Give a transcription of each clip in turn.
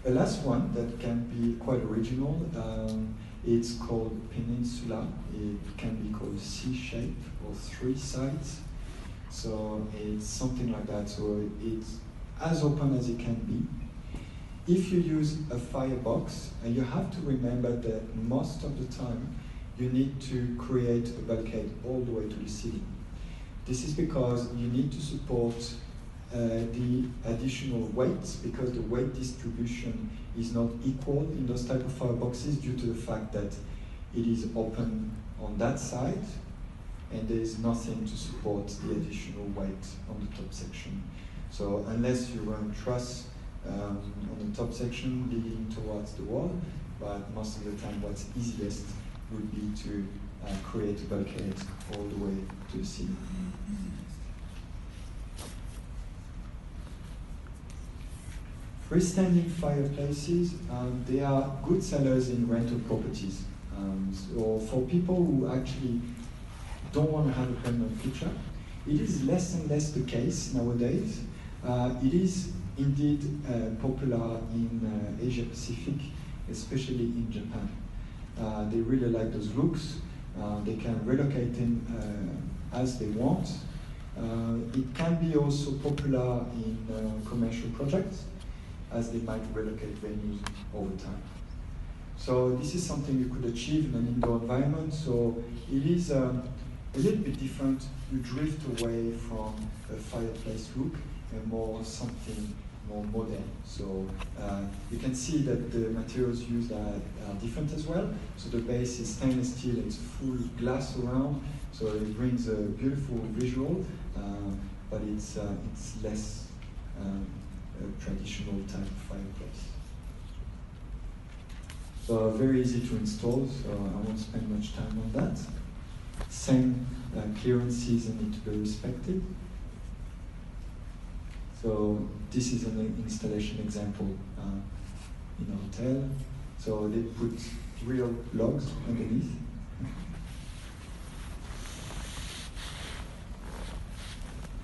A last one that can be quite original, it's called peninsula. It can be called C shape or 3 sides. So it's something like that. So it's as open as it can be. If you use a firebox, and you have to remember that most of the time you need to create a bulkhead all the way to the ceiling. This is because you need to support the additional weights, because the weight distribution is not equal in those type of fireboxes due to the fact that it is open on that side and there is nothing to support the additional weight on the top section. So unless you run truss on the top section leading towards the wall, but most of the time what's easiest would be to create a bulkhead all the way to the ceiling. Freestanding fireplaces, they are good sellers in rental properties. So for people who actually don't want to have a permanent feature, it is less and less the case nowadays. It is indeed popular in Asia Pacific, especially in Japan. They really like those looks. They can relocate them as they want. It can be also popular in commercial projects, as they might relocate venues over time. So this is something you could achieve in an indoor environment. So it is a little bit different. You drift away from a fireplace look and more something more modern. So you can see that the materials used are different as well. So the base is stainless steel, it's full glass around, so it brings a beautiful visual, but it's less a traditional type of fireplace. So very easy to install, so I won't spend much time on that. Same clearances need to be respected. So this is an installation example in a hotel. So they put real logs underneath.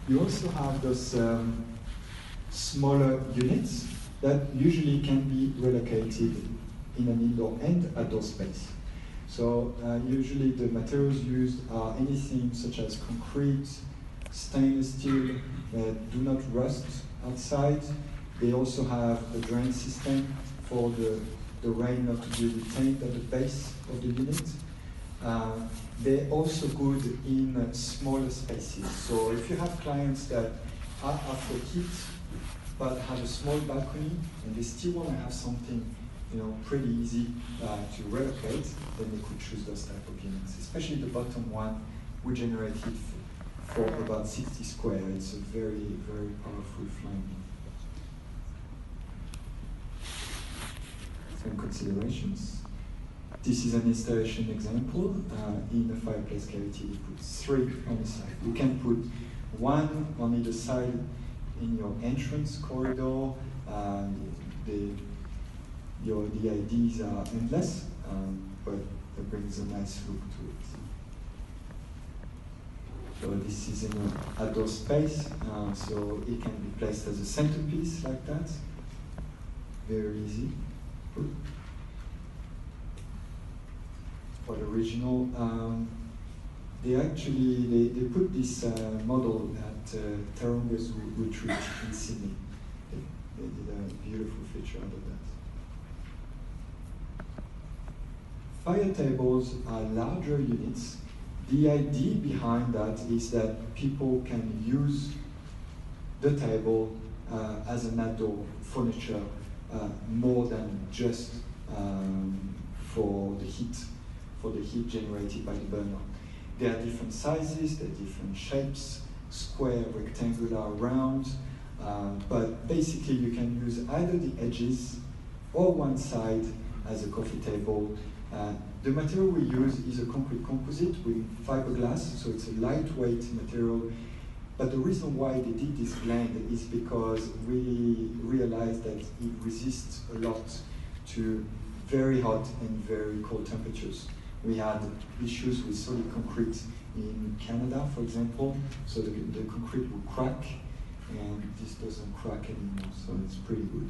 You also have those smaller units that usually can be relocated in an indoor and outdoor space. So usually the materials used are anything such as concrete, stainless steel that do not rust outside. They also have a drain system for the rain not to be retained at the base of the unit. They're also good in smaller spaces. So if you have clients that are after heat but have a small balcony and they still want to have something pretty easy to relocate, then they could choose those type of units. Especially the bottom one, we generate heat for about 60 square. It's a very, very powerful flame. Some considerations. This is an installation example. In a fireplace cavity, you put 3 on the side. You can put 1 on either side in your entrance corridor. The ideas are endless, but it brings a nice look to it. So this is in an outdoor space, so it can be placed as a centerpiece like that. Very easy. For the original, they put this model at Taronga's retreat in Sydney. They did a beautiful feature out of that. Fire tables are larger units. The idea behind that is that people can use the table as an outdoor furniture more than just for the heat generated by the burner. There are different sizes, there are different shapes, square, rectangular, round, but basically you can use either the edges or one side as a coffee table. The material we use is a concrete composite with fiberglass, so it's a lightweight material. But the reason why they did this blend is because we realized that it resists a lot to very hot and very cold temperatures. We had issues with solid concrete in Canada, for example, so the concrete would crack, and this doesn't crack anymore, so it's pretty good.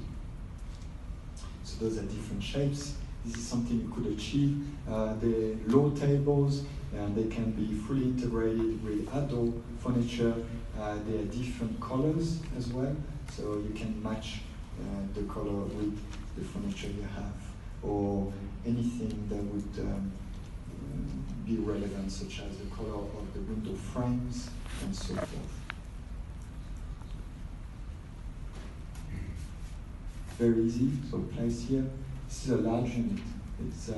So those are different shapes. This is something you could achieve. The low tables, they can be fully integrated with outdoor furniture. They are different colors as well, so you can match the color with the furniture you have, or anything that would be relevant, such as the color of the window frames and so forth. Very easy, so place here. This is a large unit. It's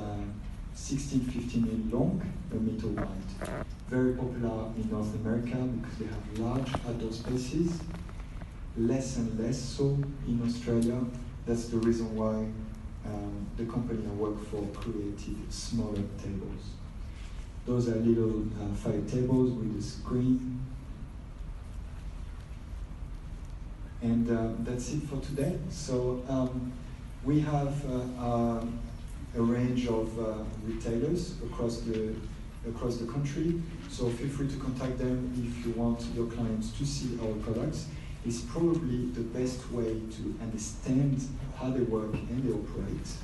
16-15 mm long, a meter wide. Very popular in North America because they have large outdoor spaces. Less and less so in Australia. That's the reason why the company I work for created smaller tables. Those are little 5 tables with a screen. And that's it for today. So we have a range of retailers across the country. So feel free to contact them if you want your clients to see our products. It's probably the best way to understand how they work and they operate.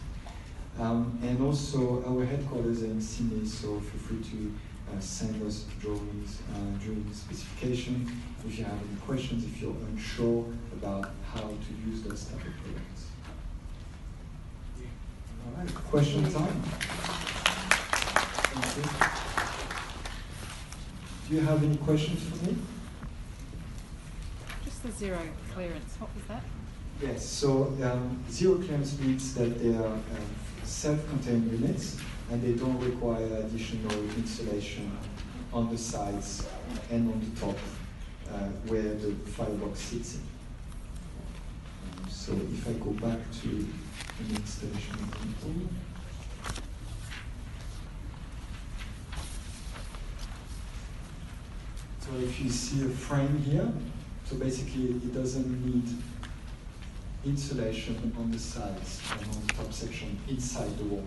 And also our headquarters are in Sydney, so feel free to send us drawings during the specification if you have any questions, if you're unsure about how to use those type of products. All right, question time. Thank you. Do you have any questions for me? Just the zero clearance, what was that? Yes, so zero clearance means that they are self-contained units and they don't require additional insulation on the sides and on the top where the firebox sits in. So if I go back to an installation example. So if you see a frame here, so basically it doesn't need insulation on the sides and on the top section inside the wall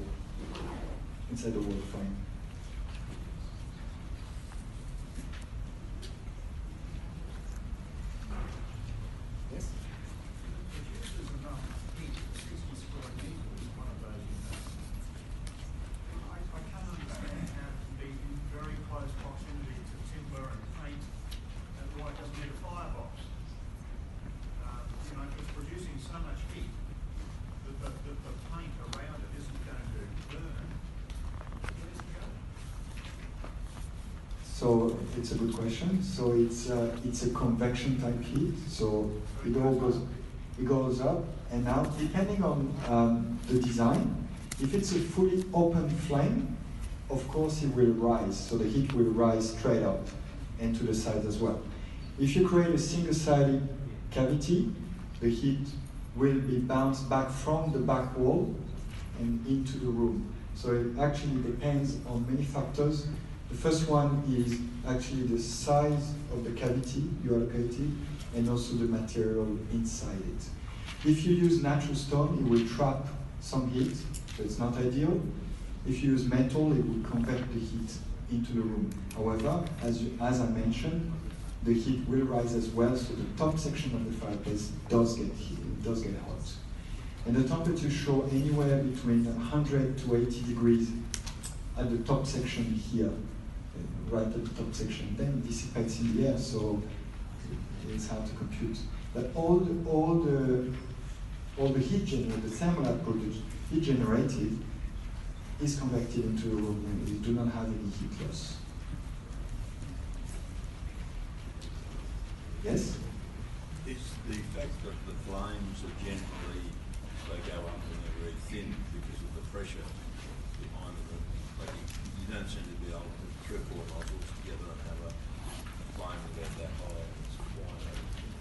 frame. Yes? So it's a good question. So it's a convection type heat. So it all goes up, and now depending on the design, if it's a fully open flame, of course it will rise. So the heat will rise straight up and to the sides as well. If you create a single-sided cavity, the heat will be bounced back from the back wall and into the room. So it actually depends on many factors. The first one is actually the size of the cavity you allocated and also the material inside it. If you use natural stone, it will trap some heat, so it's not ideal. If you use metal, it will convert the heat into the room. However, as I mentioned, the heat will rise as well, so the top section of the fireplace does get heat, does get hot. And the temperatures show anywhere between 100 to 80 degrees at the top section here, right at the top section. Then it dissipates in the air, so it's hard to compute. But all the heat generated, the thermal output, heat generated, is convected into the room, and we do not have any heat loss. Yes? Is the fact that the flames are generally, they go up and they're very thin because of the pressure behind them, like you don't seem to be able to trip all nozzles together and have a flame that high and it's wide open.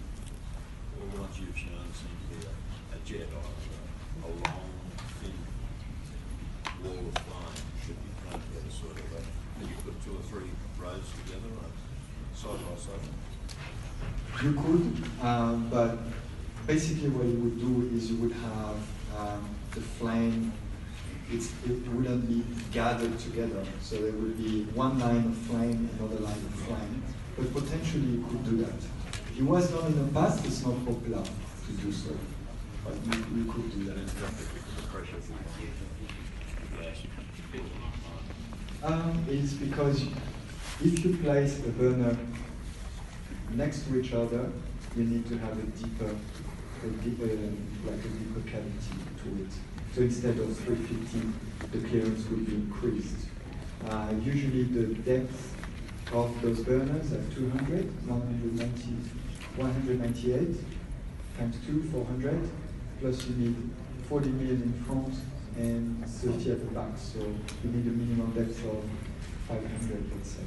Or what you've shown seems to be a jet a long, thin wall of flame should be thrown together sort of and you put 2 or 3 rows together side by side. You could, but basically what you would do is you would have the flame, it wouldn't be gathered together. So there would be one line of flame, another line of flame, but potentially you could do that. It was done in the past, it's not popular to do so, but you could do that. the pressure for the gas. It's because if you place a burner next to each other, you need to have a deeper cavity to it. So instead of 350, the clearance will be increased. Usually the depth of those burners are 200, 198 times 2, 400, plus you need 40 mil in front and 30 at the back, so you need a minimum depth of 500, let's say.